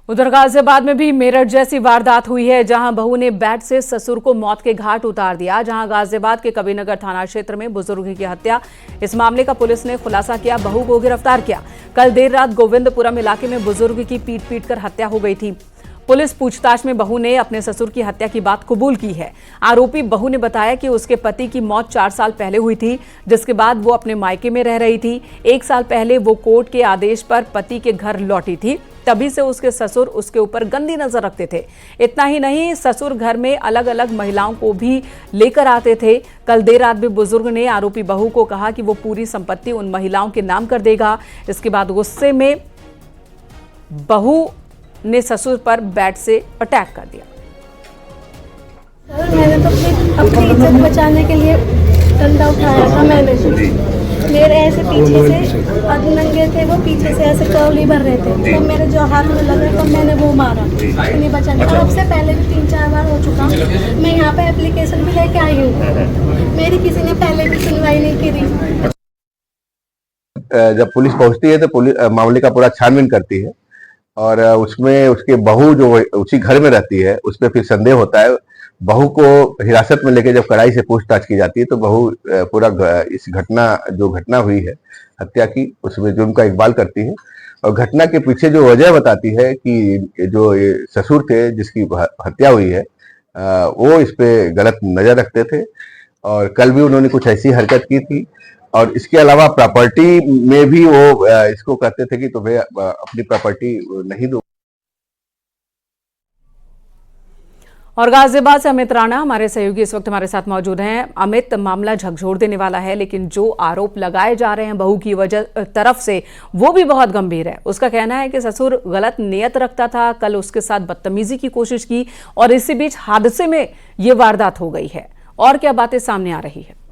उधर गाजियाबाद में भी मेरठ जैसी वारदात हुई है, जहां बहू ने बैट से ससुर को मौत के घाट उतार दिया। जहां गाजियाबाद के कबीरनगर थाना क्षेत्र में बुजुर्ग की हत्या, इस मामले का पुलिस ने खुलासा किया, बहू को गिरफ्तार किया। कल देर रात गोविंदपुरम इलाके में बुजुर्ग की पीट कर हत्या हो गई थी। पुलिस पूछताछ में बहू ने अपने ससुर की हत्या की बात कबूल की है। आरोपी बहू ने बताया कि उसके पति की मौत 4 साल पहले हुई थी, जिसके बाद वो अपने मायके में रह रही थी। 1 साल पहले वो कोर्ट के आदेश पर पति के घर लौटी थी, तभी से उसके ससुर उसके ऊपर गंदी नजर रखते थे। इतना ही नहीं, ससुर घर में अलग अलग महिलाओं को भी लेकर आते थे। कल देर रात भी बुजुर्ग ने आरोपी बहू को कहा कि वो पूरी संपत्ति उन महिलाओं के नाम कर देगा। इसके बाद गुस्से में बहू ने ससुर पर बैट से अटैक कर दिया। सर, मैंने तो अपनी इज्जत बचाने के लिए डंडा उठाया था। मैंने मेरे ऐसे पीछे से नंगे थे, वो पीछे से ऐसे कौली भर रहे थे, तो मेरे जो हाथ में लगा तो मैंने वो मारा, नहीं बचाने। और अब से पहले भी 3-4 बार हो चुका। मैं यहाँ पे एप्लीकेशन भी लेके आई हूँ, मेरी किसी ने पहले भी सुनवाई नहीं की। जब पुलिस पहुंचती है तो पुलिस मामले का पूरा छानबीन करती है और उसमें उसके बहू जो उसी घर में रहती है उस पर फिर संदेह होता है। बहू को हिरासत में लेके जब कड़ाई से पूछताछ की जाती है तो बहू पूरा इस घटना हुई है हत्या की, उसमें जुर्म का इकबाल करती है और घटना के पीछे जो वजह बताती है कि जो ये ससुर थे जिसकी हत्या हुई है वो इस पे गलत नजर रखते थे और कल भी उन्होंने कुछ ऐसी हरकत की थी। और इसके अलावा प्रॉपर्टी में भी वो इसको कहते थे कि तुम्हें अपनी प्रॉपर्टी नहीं दो। और गाजियाबाद से अमित राणा हमारे सहयोगी इस वक्त हमारे साथ मौजूद हैं। अमित, मामला झकझोर देने वाला है, लेकिन जो आरोप लगाए जा रहे हैं बहू की वजह तरफ से वो भी बहुत गंभीर है। उसका कहना है कि ससुर गलत नियत रखता था, कल उसके साथ बदतमीजी की कोशिश की और इसी बीच हादसे में ये वारदात हो गई है। और क्या बातें सामने आ रही है?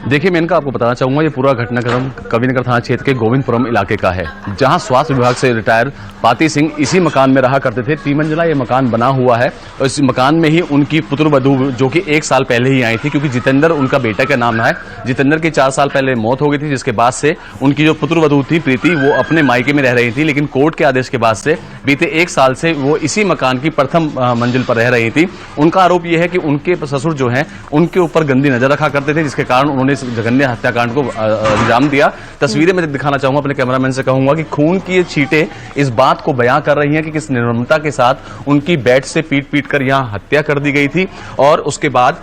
देखिए, मैं इनका आपको बताना चाहूंगा, ये पूरा घटनाक्रम कबीरनगर थाना क्षेत्र के गोविंदपुरम इलाके का है, जहां स्वास्थ्य विभाग से रिटायर पाती सिंह इसी मकान में रहा करते थे। 3 मंजिला ये मकान बना हुआ है और इस मकान में ही उनकी पुत्रवधू जो कि 1 साल पहले ही आई थी, क्योंकि जितेंद्र उनका बेटा का नाम है। जितेंद्र की 4 साल पहले मौत हो गई थी, जिसके बाद से उनकी जो पुत्रवधू थी प्रीति, वो अपने मायके में रह रही थी, लेकिन कोर्ट के आदेश के बाद से बीते 1 साल से वो इसी मकान की प्रथम मंजिल पर रह रही थी। उनका आरोप यह है कि उनके ससुर जो है उनके ऊपर गंदी नजर रखा करते थे, जिसके कारण उन्होंने जघन्य हत्याकांड को अंजाम दिया। तस्वीरें मैं दिखाना चाहूंगा, अपने कैमरामैन से कहूंगा कि खून की ये छींटें इस बात को बयां कर रही हैं कि किस निर्ममता के साथ उनकी बैट से पीट कर यहां हत्या कर दी गई थी। और उसके बाद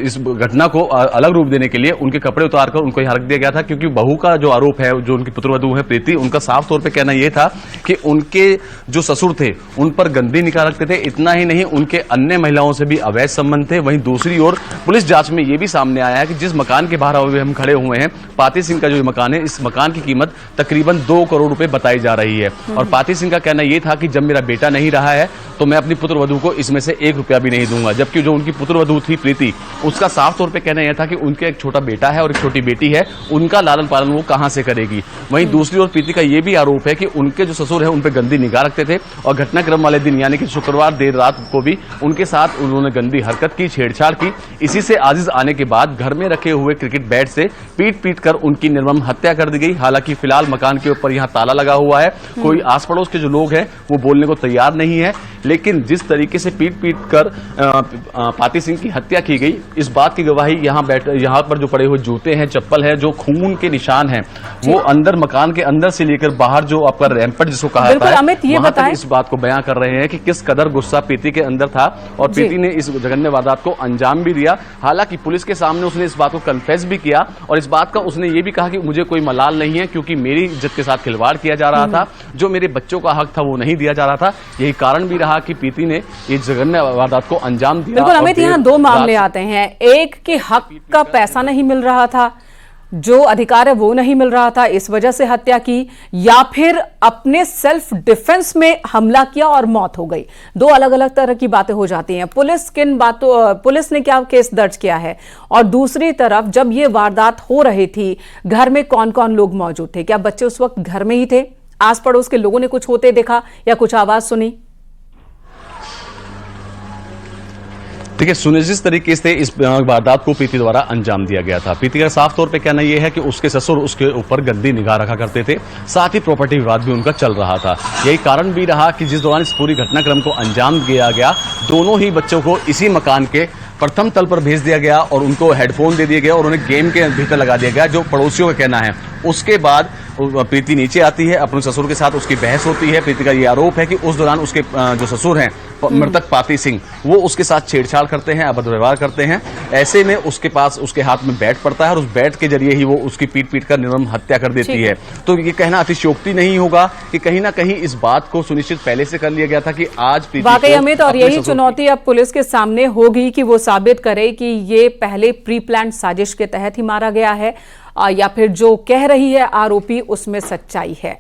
इस घटना को अलग रूप देने के लिए उनके कपड़े उतारकर उनको यहां रख दिया गया था, क्योंकि बहू का जो आरोप है, जो उनकी पुत्रवधू है प्रीति, उनका साफ तौर पर कहना यह था कि उनके जो ससुर थे उन पर गंदी निगाह रखते थे। इतना ही नहीं, उनके अन्य महिलाओं से भी अवैध संबंध थे। वहीं दूसरी ओर पुलिस जांच में यह भी सामने आया है कि जिस मकान के बाहर हम खड़े हुए हैं, पाती सिंह का जो मकान है, इस मकान की कीमत तकरीबन 2 करोड़ रुपए बताई जा रही है। और पाती सिंह का कहना यह था कि जब मेरा बेटा नहीं रहा है तो मैं अपनी पुत्रवधू को इसमें से 1 रुपया भी नहीं दूंगा। जबकि जो उनकी पुत्रवधू थी प्रीति, उसका साफ तौर पे कहना यह था कि उनके एक छोटा बेटा है और एक छोटी बेटी है, उनका लालन पालन वो कहां से करेगी। वहीं दूसरी ओर प्रीति का यह भी आरोप है कि उनके जो ससुर है उन पर गंदी निगाह रखते थे और घटनाक्रम वाले दिन यानी कि शुक्रवार देर रात को भी उनके साथ उन्होंने गंदी हरकत की, छेड़छाड़ की। इसी से आजिज आने के बाद घर में रखे हुए क्रिकेट बैट से पीट कर उनकी निर्मम हत्या कर दी गई। हालांकि फिलहाल मकान के ऊपर यहां ताला लगा हुआ है, कोई आस पड़ोस के जो लोग हैं वो बोलने को तैयार नहीं है। लेकिन जिस तरीके से पीट कर पाती सिंह की हत्या की गई, इस बात की गवाही यहां पर जो पड़े हुए जूते हैं, चप्पल है, जो खून के निशान हैं, वो अंदर मकान के अंदर से लेकर बाहर जो आपका रैंपट जिसको कहा जाता है, वहां तक इस बात को बयां कर रहे हैं कि किस कदर गुस्सा प्रीति के अंदर था और प्रीति ने इस जघन्य वारदात को अंजाम भी दिया। हालांकि पुलिस के सामने उसने इस बात को कन्फेस भी किया और इस बात का उसने ये भी कहा कि मुझे कोई मलाल नहीं है, क्योंकि मेरी इज्जत के साथ खिलवाड़ किया जा रहा था, जो मेरे बच्चों का हक था वो नहीं दिया जा रहा था। यही कारण भी रहा कि प्रीति ने ये जघन्य वारदात को अंजाम दिया। बिल्कुल अमित, यहाँ 2 मामले आते हैं। एक कि हक का पैसा नहीं मिल रहा था, जो अधिकार है वो नहीं मिल रहा था, इस वजह से हत्या की, या फिर अपने सेल्फ डिफेंस में हमला किया और मौत हो गई। 2 अलग अलग तरह की बातें हो जाती हैं। पुलिस ने क्या केस दर्ज किया है? और दूसरी तरफ जब ये वारदात हो रही थी, घर में कौन कौन लोग मौजूद थे? क्या बच्चे उस वक्त घर में ही थे? आस पड़ोस के लोगों ने कुछ होते देखा या कुछ आवाज सुनी? देखिए, सुनिश्चित तरीके से इस वारदात को प्रीति द्वारा अंजाम दिया गया था। प्रीति का साफ तौर पे कहना यह है कि उसके ससुर उसके ऊपर गंदी निगाह रखा करते थे, साथ ही प्रॉपर्टी विवाद भी उनका चल रहा था। यही कारण भी रहा कि जिस दौरान इस पूरी घटनाक्रम को अंजाम दिया गया, दोनों ही बच्चों को इसी मकान के प्रथम तल पर भेज दिया गया और उनको हेडफोन दे दिए गए और उन्हें गेम के भीतर लगा दिया गया, जो पड़ोसियों का कहना है। उसके बाद प्रीति नीचे आती है, अपने ससुर के साथ उसकी बहस होती है। प्रीति का ये आरोप है कि उस दौरान उसके जो ससुर हैं मृतक पाती सिंह, वो उसके साथ छेड़छाड़ करते हैं, अभद्र व्यवहार करते हैं। ऐसे में उसके पास उसके हाथ में बैट पड़ता है और उस बैट के जरिए ही वो उसकी पीट कर निर्मम हत्या कर देती है। तो ये कहना अतिशयोक्ति नहीं होगा कि कहीं ना कहीं इस बात को सुनिश्चित पहले से कर लिया गया था कि आज प्रीति वाकई अमित, और यही चुनौती अब पुलिस के सामने होगी कि वो साबित करे कि ये पहले प्री प्लान साजिश के तहत ही मारा गया है या फिर जो कह रही है आरोपी उसमें सच्चाई है।